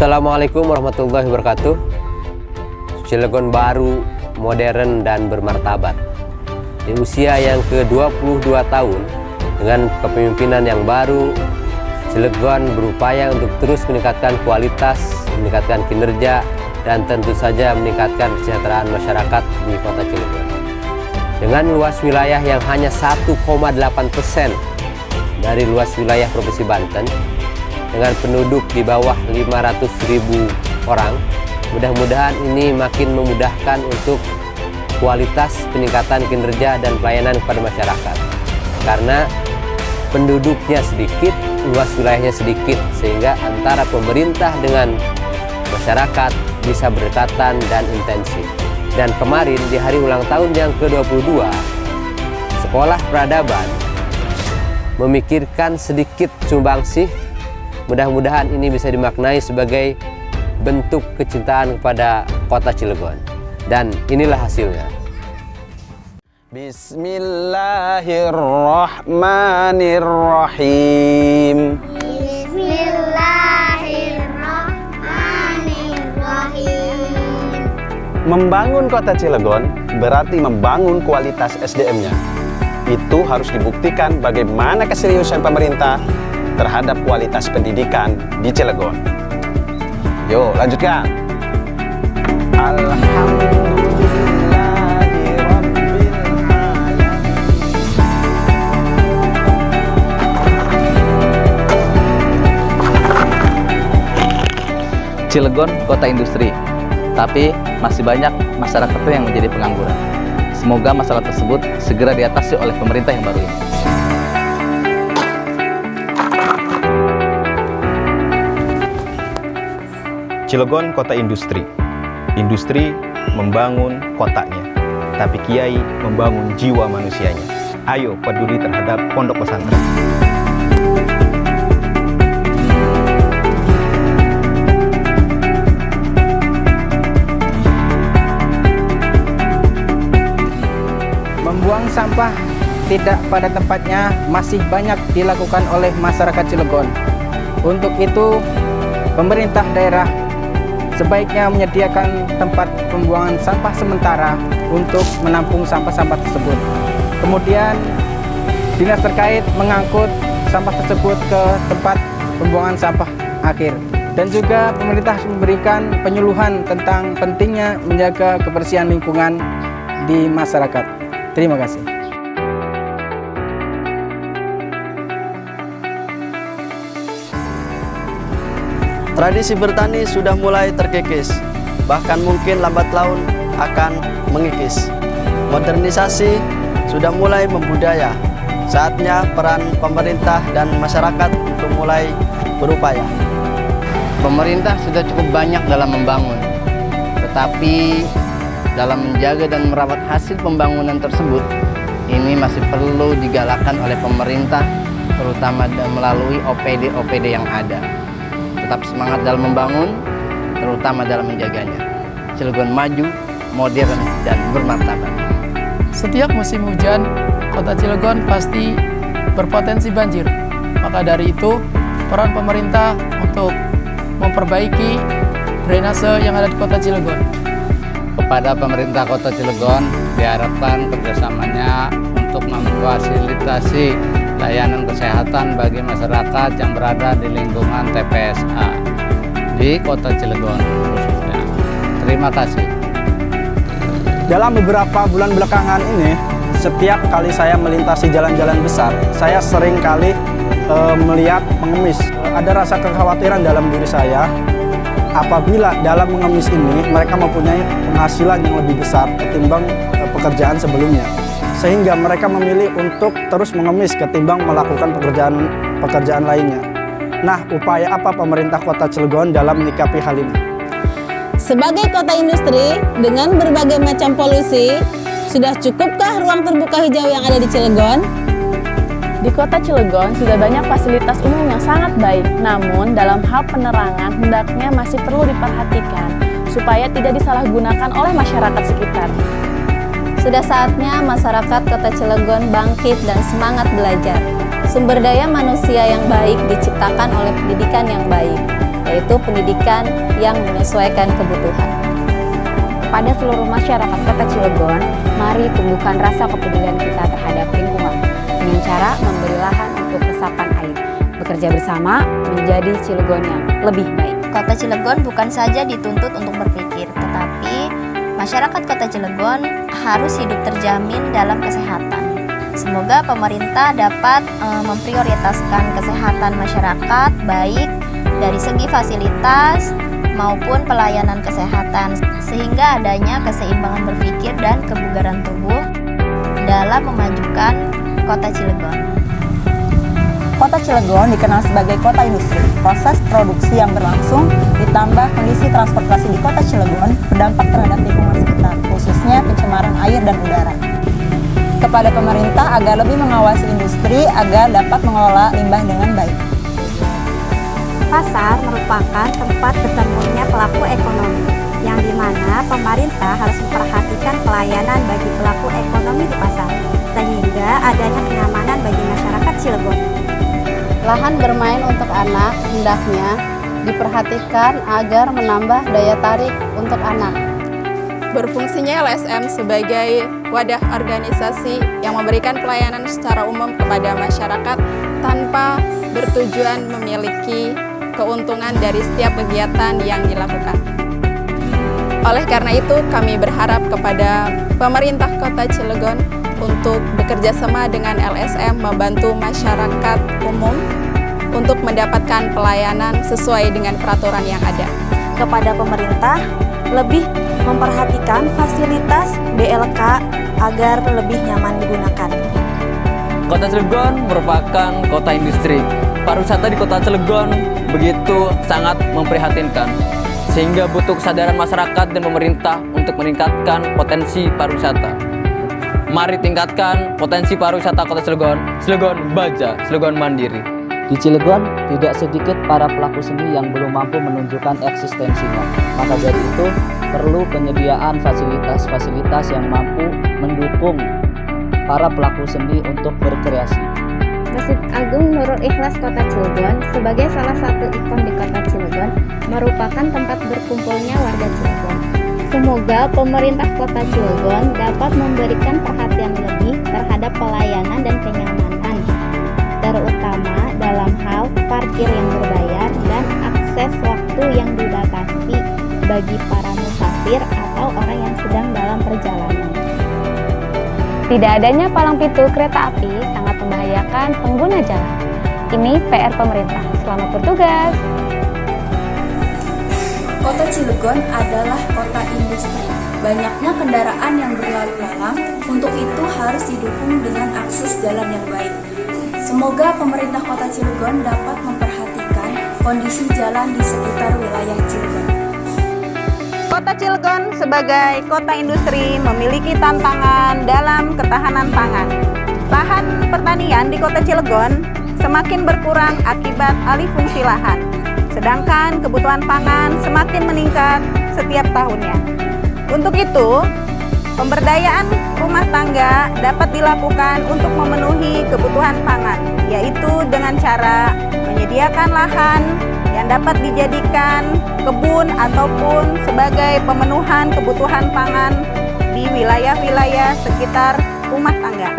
Assalamualaikum warahmatullahi wabarakatuh. Cilegon baru, modern dan bermartabat. Di usia yang ke-22 tahun, dengan kepemimpinan yang baru, Cilegon berupaya untuk terus meningkatkan kualitas, meningkatkan kinerja, dan tentu saja meningkatkan kesejahteraan masyarakat di Kota Cilegon. Dengan luas wilayah yang hanya 1,8% dari luas wilayah Provinsi Banten, dengan penduduk di bawah 500.000 orang, mudah-mudahan ini makin memudahkan untuk kualitas peningkatan kinerja dan pelayanan kepada masyarakat. Karena penduduknya sedikit, luas wilayahnya sedikit, sehingga antara pemerintah dengan masyarakat bisa berdekatan dan intensif. Dan kemarin di hari ulang tahun yang ke-22, Sekolah Peradaban memikirkan sedikit sumbangsih. Mudah-mudahan ini bisa dimaknai sebagai bentuk kecintaan kepada Kota Cilegon. Dan inilah hasilnya. Bismillahirrahmanirrahim. Bismillahirrahmanirrahim. Membangun Kota Cilegon berarti membangun kualitas SDM-nya. Itu harus dibuktikan bagaimana keseriusan pemerintah terhadap kualitas pendidikan di Cilegon. Yuk, lanjutkan. Cilegon kota industri, tapi masih banyak masyarakat yang menjadi pengangguran. Semoga masalah tersebut segera diatasi oleh pemerintah yang baru ini. Cilegon kota industri. Industri membangun kotanya, tapi Kiai membangun jiwa manusianya. Ayo peduli terhadap pondok pesantren. Membuang sampah tidak pada tempatnya masih banyak dilakukan oleh masyarakat Cilegon. Untuk itu, pemerintah daerah sebaiknya menyediakan tempat pembuangan sampah sementara untuk menampung sampah-sampah tersebut. Kemudian, dinas terkait mengangkut sampah tersebut ke tempat pembuangan sampah akhir. Dan juga pemerintah memberikan penyuluhan tentang pentingnya menjaga kebersihan lingkungan di masyarakat. Terima kasih. Tradisi bertani sudah mulai terkikis, bahkan mungkin lambat laun akan mengikis. Modernisasi sudah mulai membudaya. Saatnya peran pemerintah dan masyarakat untuk mulai berupaya. Pemerintah sudah cukup banyak dalam membangun, tetapi dalam menjaga dan merawat hasil pembangunan tersebut, ini masih perlu digalakkan oleh pemerintah, terutama melalui OPD-OPD yang ada. Tetap semangat dalam membangun, terutama dalam menjaganya. Cilegon maju, modern, dan bermartabat. Setiap musim hujan, Kota Cilegon pasti berpotensi banjir. Maka dari itu, peran pemerintah untuk memperbaiki drainase yang ada di Kota Cilegon. Kepada pemerintah Kota Cilegon, diharapkan kerjasamanya untuk memfasilitasi layanan kesehatan bagi masyarakat yang berada di lingkungan TPSA di Kota Cilegon khususnya. Terima kasih. Dalam beberapa bulan belakangan ini, setiap kali saya melintasi jalan-jalan besar, saya sering kali melihat pengemis. Ada rasa kekhawatiran dalam diri saya, apabila dalam mengemis ini mereka mempunyai penghasilan yang lebih besar ketimbang pekerjaan sebelumnya. Sehingga mereka memilih untuk terus mengemis ketimbang melakukan pekerjaan lainnya. Nah, upaya apa pemerintah Kota Cilegon dalam menyikapi hal ini? Sebagai kota industri dengan berbagai macam polusi, sudah cukupkah ruang terbuka hijau yang ada di Cilegon? Di Kota Cilegon sudah banyak fasilitas umum yang sangat baik, namun dalam hal penerangan hendaknya masih perlu diperhatikan supaya tidak disalahgunakan oleh masyarakat sekitar. Sudah saatnya masyarakat Kota Cilegon bangkit dan semangat belajar. Sumber daya manusia yang baik diciptakan oleh pendidikan yang baik. yaitu pendidikan yang menyesuaikan kebutuhan. Kepada seluruh masyarakat Kota Cilegon, mari tumbuhkan rasa kepedulian kita terhadap lingkungan dengan cara memberi lahan untuk resapan air. Bekerja bersama menjadi Cilegon yang lebih baik. Kota Cilegon bukan saja dituntut untuk berpikir, tetapi masyarakat Kota Cilegon harus hidup terjamin dalam kesehatan. Semoga pemerintah dapat memprioritaskan kesehatan masyarakat baik dari segi fasilitas maupun pelayanan kesehatan sehingga adanya keseimbangan berpikir dan kebugaran tubuh dalam memajukan Kota Cilegon. Kota Cilegon dikenal sebagai kota industri. Proses produksi yang berlangsung ditambah kondisi transportasi di Kota Cilegon berdampak terhadap lingkungan sekitar, khususnya pencemaran air dan udara. Kepada pemerintah agar lebih mengawasi industri agar dapat mengelola limbah dengan baik. Pasar merupakan tempat bertemunya pelaku ekonomi, yang dimana pemerintah harus memperhatikan pelayanan bagi pelaku ekonomi di pasar, sehingga adanya kenyamanan bagi masyarakat Cilegon. Lahan bermain untuk anak hendaknya diperhatikan agar menambah daya tarik untuk anak. Berfungsinya LSM sebagai wadah organisasi yang memberikan pelayanan secara umum kepada masyarakat tanpa bertujuan memiliki keuntungan dari setiap kegiatan yang dilakukan. Oleh karena itu, kami berharap kepada pemerintah Kota Cilegon untuk bekerja sama dengan LSM membantu masyarakat umum untuk mendapatkan pelayanan sesuai dengan peraturan yang ada. Kepada pemerintah, lebih memperhatikan fasilitas BLK agar lebih nyaman digunakan. Kota Cilegon merupakan kota industri. Pariwisata di Kota Cilegon begitu sangat memprihatinkan, sehingga butuh kesadaran masyarakat dan pemerintah untuk meningkatkan potensi pariwisata. Mari tingkatkan potensi pariwisata Kota Cilegon. Cilegon Baja, Cilegon Mandiri. Di Cilegon, tidak sedikit para pelaku seni yang belum mampu menunjukkan eksistensinya. Maka dari itu, perlu penyediaan fasilitas-fasilitas yang mampu mendukung para pelaku seni untuk berkreasi. Masjid Agung Nurul Ikhlas Kota Cilegon sebagai salah satu ikon di Kota Cilegon merupakan tempat berkumpulnya warga Cilegon. Semoga pemerintah Kota Cilegon dapat memberikan perhatian lebih terhadap pelayanan dan kenyamanan, terutama dalam hal parkir yang berbayar dan akses waktu yang dibatasi bagi para musafir atau orang yang sedang dalam perjalanan. Tidak adanya palang pintu kereta api sangat membahayakan pengguna jalan. Ini PR pemerintah. Selamat bertugas. Kota Cilegon adalah kota industri. Banyaknya kendaraan yang berlalu lalang, untuk itu harus didukung dengan akses jalan yang baik. Semoga pemerintah Kota Cilegon dapat memperhatikan kondisi jalan di sekitar wilayah Cilegon. Kota Cilegon sebagai kota industri memiliki tantangan dalam ketahanan pangan. Lahan pertanian di Kota Cilegon semakin berkurang akibat alih fungsi lahan, sedangkan kebutuhan pangan semakin meningkat setiap tahunnya. Untuk itu, pemberdayaan rumah tangga dapat dilakukan untuk memenuhi kebutuhan pangan, yaitu dengan cara menyediakan lahan yang dapat dijadikan kebun ataupun sebagai pemenuhan kebutuhan pangan di wilayah-wilayah sekitar rumah tangga.